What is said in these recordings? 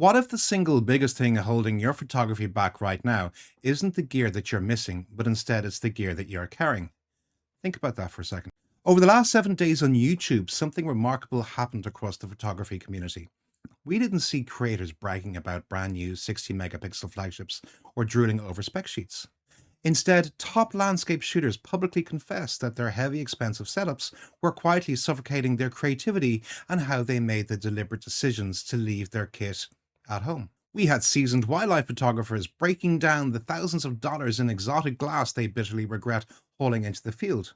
What if the single biggest thing holding your photography back right now isn't the gear that you're missing, but instead it's the gear that you're carrying? Think about that for a second. Over the last 7 days on YouTube, something remarkable happened across the photography community. We didn't see creators bragging about brand new 60 megapixel flagships or drooling over spec sheets. Instead, top landscape shooters publicly confessed that their heavy, expensive setups were quietly suffocating their creativity and how they made the deliberate decisions to leave their kit at home. We had seasoned wildlife photographers breaking down the thousands of dollars in exotic glass they bitterly regret hauling into the field.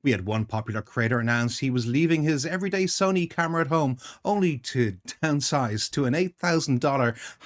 We had one popular creator announce he was leaving his everyday Sony camera at home only to downsize to an $8,000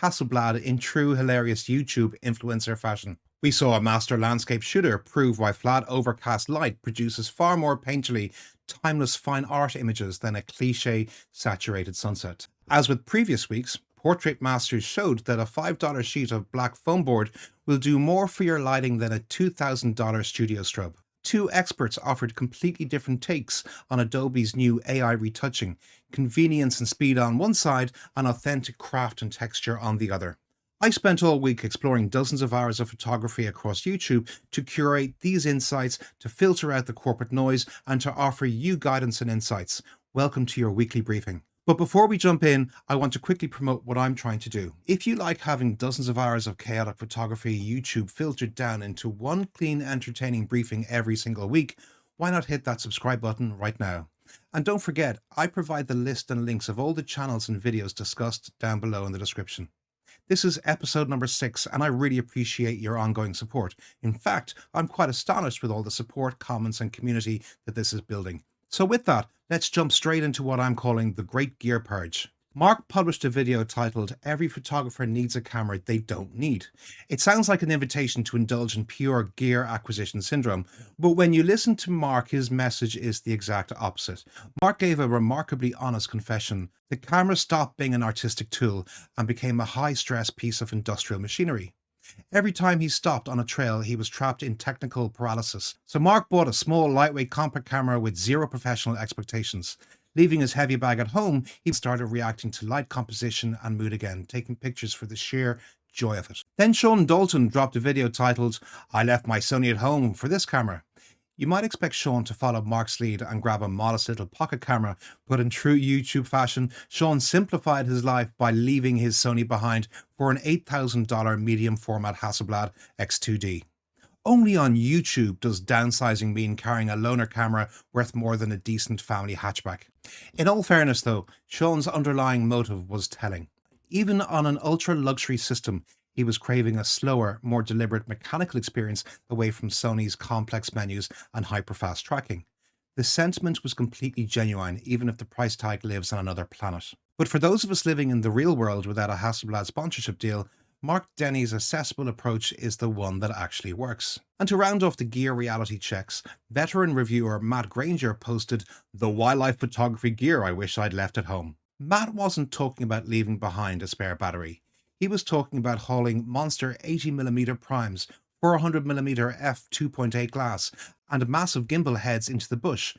Hasselblad in true hilarious YouTube influencer fashion. We saw a master landscape shooter prove why flat overcast light produces far more painterly, timeless fine art images than a cliché saturated sunset. As with previous weeks, portrait masters showed that a $5 sheet of black foam board will do more for your lighting than a $2,000 studio strobe. Two experts offered completely different takes on Adobe's new AI retouching, convenience and speed on one side and authentic craft and texture on the other. I spent all week exploring dozens of hours of photography across YouTube to curate these insights, to filter out the corporate noise, and to offer you guidance and insights. Welcome to your weekly briefing. But before we jump in, I want to quickly promote what I'm trying to do. If you like having dozens of hours of chaotic photography YouTube filtered down into one clean, entertaining briefing every single week, why not hit that subscribe button right now? And don't forget, I provide the list and links of all the channels and videos discussed down below in the description. This is episode number 6, and I really appreciate your ongoing support. In fact, I'm quite astonished with all the support, comments, and community that this is building. So with that, let's jump straight into what I'm calling the Great Gear Purge. Mark published a video titled "Every Photographer Needs a Camera They Don't Need." It sounds like an invitation to indulge in pure gear acquisition syndrome, but when you listen to Mark, his message is the exact opposite. Mark gave a remarkably honest confession. The camera stopped being an artistic tool and became a high-stress piece of industrial machinery. Every time he stopped on a trail, he was trapped in technical paralysis. So Mark bought a small, lightweight compact camera with zero professional expectations. Leaving his heavy bag at home, he started reacting to light composition and mood again, taking pictures for the sheer joy of it. Then Dalton dropped a video titled, "I left my Sony at home for this camera." You might expect Sean to follow Mark's lead and grab a modest little pocket camera, but in true YouTube fashion, Sean simplified his life by leaving his Sony behind for an $8,000 medium format Hasselblad X2D. Only on YouTube does downsizing mean carrying a loaner camera worth more than a decent family hatchback. In all fairness though, Sean's underlying motive was telling. Even on an ultra-luxury system, he was craving a slower, more deliberate mechanical experience away from Sony's complex menus and hyper-fast tracking. The sentiment was completely genuine, even if the price tag lives on another planet. But for those of us living in the real world without a Hasselblad sponsorship deal, Mark Denney's accessible approach is the one that actually works. And to round off the gear reality checks, veteran reviewer Matt Granger posted, "The wildlife photography gear I wish I'd left at home." Matt wasn't talking about leaving behind a spare battery. He was talking about hauling monster 80mm primes, 400mm f2.8 glass, and massive gimbal heads into the bush.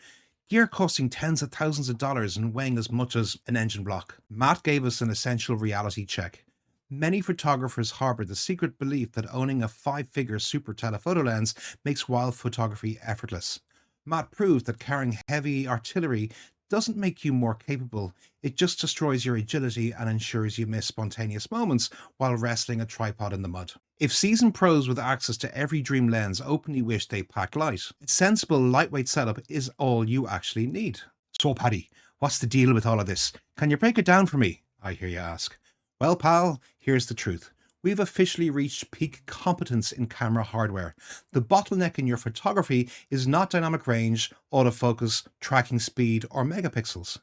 Gear costing tens of thousands of dollars and weighing as much as an engine block. Matt gave us an essential reality check. Many photographers harbor the secret belief that owning a 5-figure super telephoto lens makes wild photography effortless. Matt proved that carrying heavy artillery doesn't make you more capable, it just destroys your agility and ensures you miss spontaneous moments while wrestling a tripod in the mud. If seasoned pros with access to every dream lens openly wish they packed light, a sensible lightweight setup is all you actually need. So Paddy, what's the deal with all of this? Can you break it down for me? I hear you ask. Well, pal, here's the truth. We've officially reached peak competence in camera hardware. The bottleneck in your photography is not dynamic range, autofocus, tracking speed, or megapixels.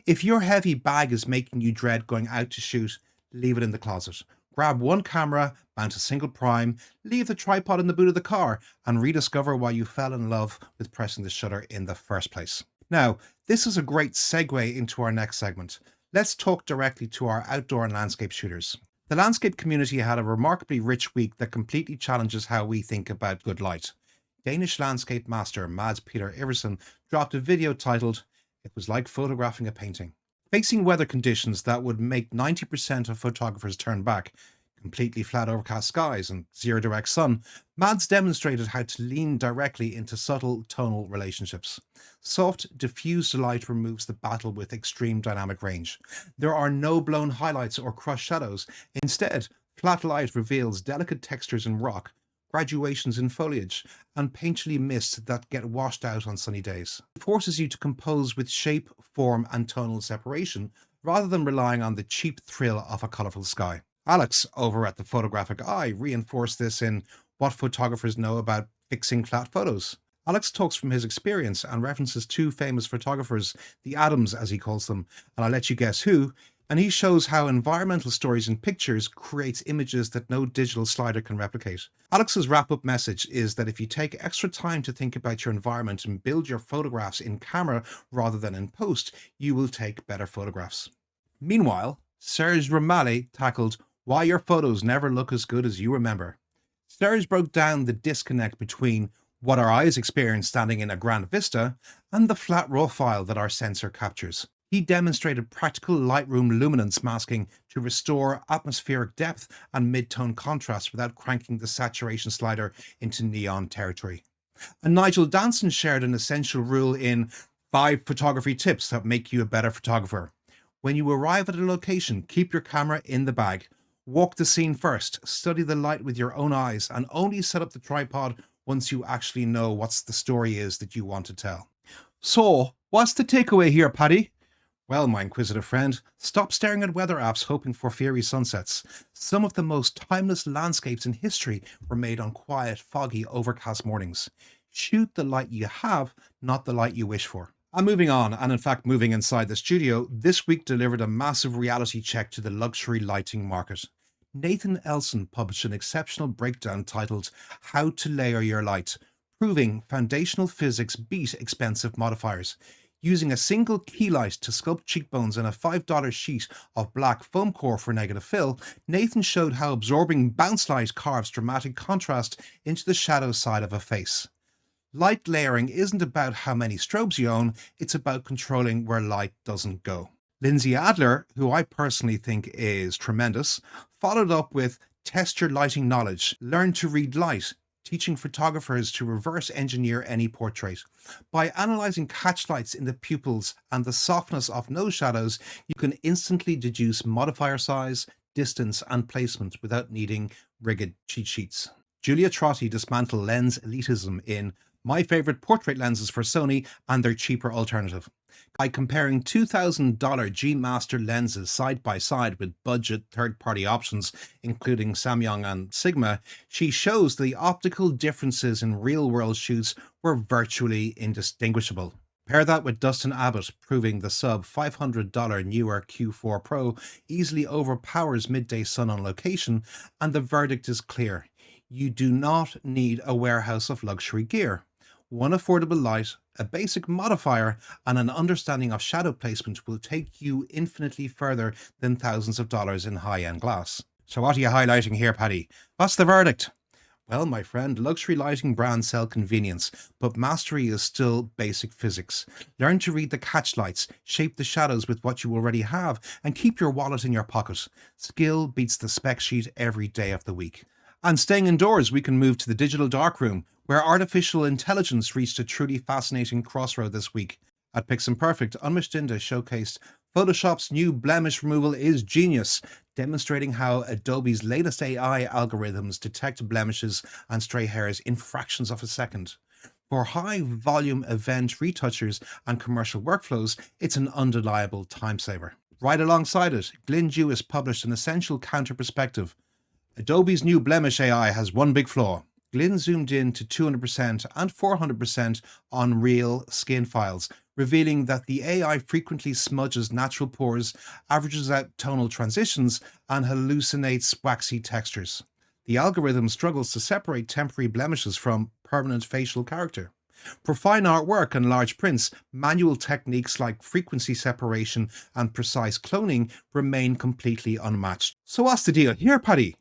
If your heavy bag is making you dread going out to shoot, leave it in the closet. Grab one camera, mount a single prime, leave the tripod in the boot of the car, and rediscover why you fell in love with pressing the shutter in the first place. Now, this is a great segue into our next segment. Let's talk directly to our outdoor and landscape shooters. The landscape community had a remarkably rich week that completely challenges how we think about good light. Danish landscape master Mads Peter Iversen dropped a video titled, "It was like photographing a painting." Facing weather conditions that would make 90% of photographers turn back, completely flat overcast skies and zero direct sun, Mads demonstrated how to lean directly into subtle tonal relationships. Soft, diffused light removes the battle with extreme dynamic range. There are no blown highlights or crushed shadows. Instead, flat light reveals delicate textures in rock, graduations in foliage, and painterly mists that get washed out on sunny days. It forces you to compose with shape, form, and tonal separation, rather than relying on the cheap thrill of a colourful sky. Alex, over at the Photographic Eye, reinforced this in What Photographers Know About Fixing Flat Photos. Alex talks from his experience and references two famous photographers, the Adams as he calls them, and I'll let you guess who, and he shows how environmental stories in pictures creates images that no digital slider can replicate. Alex's wrap-up message is that if you take extra time to think about your environment and build your photographs in camera rather than in post, you will take better photographs. Meanwhile, Serge Ramelli tackled Why Your Photos Never Look as Good as You Remember. Serge broke down the disconnect between what our eyes experience standing in a grand vista and the flat raw file that our sensor captures. He demonstrated practical Lightroom luminance masking to restore atmospheric depth and mid-tone contrast without cranking the saturation slider into neon territory. And Nigel Danson shared an essential rule in 5 photography tips that make you a better photographer. When you arrive at a location, keep your camera in the bag. Walk the scene first, study the light with your own eyes, and only set up the tripod once you actually know what the story is that you want to tell. So, what's the takeaway here, Paddy? Well, my inquisitive friend, stop staring at weather apps hoping for fiery sunsets. Some of the most timeless landscapes in history were made on quiet, foggy, overcast mornings. Shoot the light you have, not the light you wish for. And moving on, and in fact moving inside the studio, this week delivered a massive reality check to the luxury lighting market. Nathan Elson published an exceptional breakdown titled How to Layer Your Light, proving foundational physics beat expensive modifiers. Using a single key light to sculpt cheekbones and a $5 sheet of black foam core for negative fill, Nathan showed how absorbing bounce light carves dramatic contrast into the shadow side of a face. Light layering isn't about how many strobes you own, it's about controlling where light doesn't go. Lindsay Adler, who I personally think is tremendous, followed up with Test Your Lighting Knowledge, Learn to Read Light, teaching photographers to reverse engineer any portrait. By analyzing catch lights in the pupils and the softness of nose shadows, you can instantly deduce modifier size, distance, and placement without needing rigid cheat sheets. Julia Trotti dismantled lens elitism in My Favorite Portrait Lenses for Sony and Their Cheaper Alternative. By comparing $2,000 G Master lenses side by side with budget third-party options, including Samyang and Sigma, she shows the optical differences in real-world shoots were virtually indistinguishable. Pair that with Dustin Abbott proving the sub-$500 newer Q4 Pro easily overpowers midday sun on location, and the verdict is clear. You do not need a warehouse of luxury gear. One affordable light, a basic modifier, and an understanding of shadow placement will take you infinitely further than thousands of dollars in high-end glass. So what are you highlighting here, Paddy? What's the verdict? Well, my friend, luxury lighting brands sell convenience, but mastery is still basic physics. Learn to read the catch lights, shape the shadows with what you already have, and keep your wallet in your pocket. Skill beats the spec sheet every day of the week. And staying indoors, we can move to the digital darkroom, where artificial intelligence reached a truly fascinating crossroad this week. At PiXimperfect, Unmistinda showcased Photoshop's new blemish removal is genius, demonstrating how Adobe's latest AI algorithms detect blemishes and stray hairs in fractions of a second. For high-volume event retouchers and commercial workflows, it's an undeniable time saver. Right alongside it, Glyn Dewis published an essential counter-perspective. Adobe's new Blemish AI has one big flaw. Glyn zoomed in to 200% and 400% on real skin files, revealing that the AI frequently smudges natural pores, averages out tonal transitions, and hallucinates waxy textures. The algorithm struggles to separate temporary blemishes from permanent facial character. For fine artwork and large prints, manual techniques like frequency separation and precise cloning remain completely unmatched. So what's the deal here, Paddy?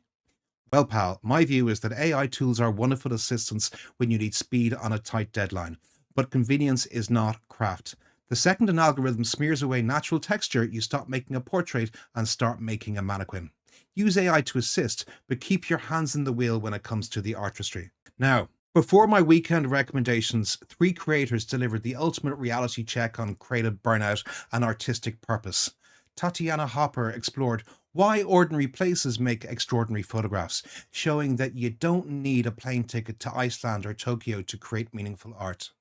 Well, pal, my view is that AI tools are wonderful assistants when you need speed on a tight deadline, but convenience is not craft. The second an algorithm smears away natural texture, you stop making a portrait and start making a mannequin. Use AI to assist, but keep your hands in the wheel when it comes to the artistry. Now, before my weekend recommendations, 3 creators delivered the ultimate reality check on creative burnout and artistic purpose. Tatiana Hopper explored why ordinary places make extraordinary photographs, showing that you don't need a plane ticket to Iceland or Tokyo to create meaningful art.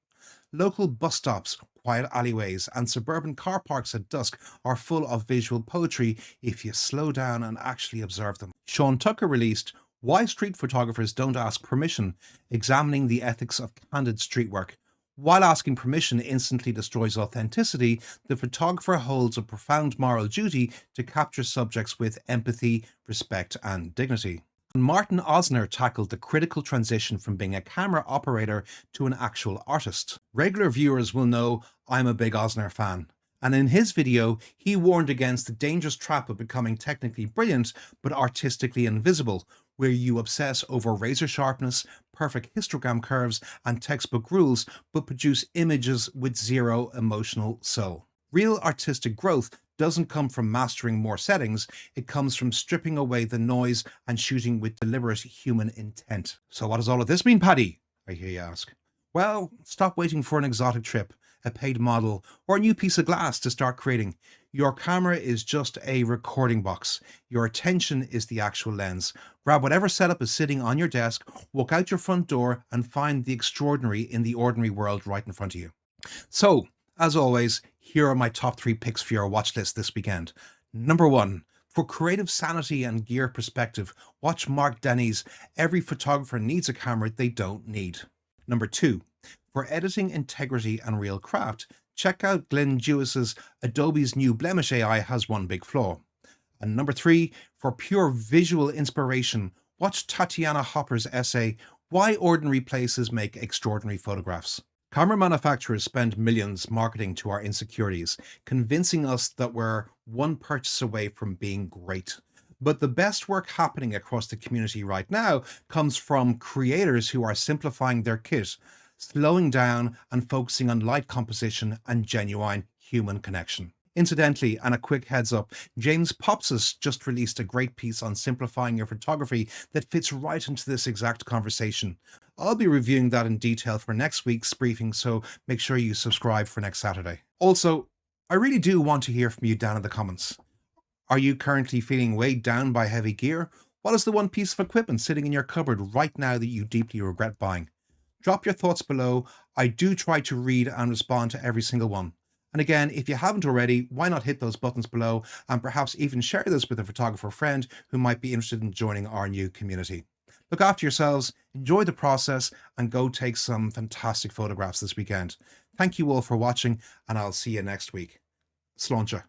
Local bus stops, quiet alleyways, and suburban car parks at dusk are full of visual poetry if you slow down and actually observe them. Sean Tucker released Why Street Photographers Don't Ask Permission, examining the ethics of candid street work. While asking permission instantly destroys authenticity, the photographer holds a profound moral duty to capture subjects with empathy, respect, and dignity. Martin Osner tackled the critical transition from being a camera operator to an actual artist. Regular viewers will know I'm a big Osner fan, and in his video, he warned against the dangerous trap of becoming technically brilliant but artistically invisible, where you obsess over razor sharpness, perfect histogram curves, and textbook rules, but produce images with zero emotional soul. Real artistic growth doesn't come from mastering more settings, it comes from stripping away the noise and shooting with deliberate human intent. So what does all of this mean, Paddy? I hear you ask. Well, stop waiting for an exotic trip, a paid model, or a new piece of glass to start creating. Your camera is just a recording box. Your attention is the actual lens. Grab whatever setup is sitting on your desk, walk out your front door, and find the extraordinary in the ordinary world right in front of you. So, as always, here are my top 3 picks for your watch list this weekend. Number 1, for creative sanity and gear perspective, watch Mark Denney's Every Photographer Needs a Camera They Don't Need. Number 2, for editing integrity and real craft, check out Glyn Dewis's Adobe's new Blemish AI has one big flaw. And number 3, for pure visual inspiration, watch Tatiana Hopper's essay, Why Ordinary Places Make Extraordinary Photographs. Camera manufacturers spend millions marketing to our insecurities, convincing us that we're one purchase away from being great. But the best work happening across the community right now comes from creators who are simplifying their kit, slowing down and focusing on light composition and genuine human connection. Incidentally, and a quick heads up, James Popsys just released a great piece on simplifying your photography that fits right into this exact conversation. I'll be reviewing that in detail for next week's briefing, so make sure you subscribe for next Saturday. Also, I really do want to hear from you down in the comments. Are you currently feeling weighed down by heavy gear? What is the one piece of equipment sitting in your cupboard right now that you deeply regret buying? Drop your thoughts below. I do try to read and respond to every single one. And again, if you haven't already, why not hit those buttons below and perhaps even share this with a photographer friend who might be interested in joining our new community. Look after yourselves, enjoy the process, and go take some fantastic photographs this weekend. Thank you all for watching, and I'll see you next week. Slánta.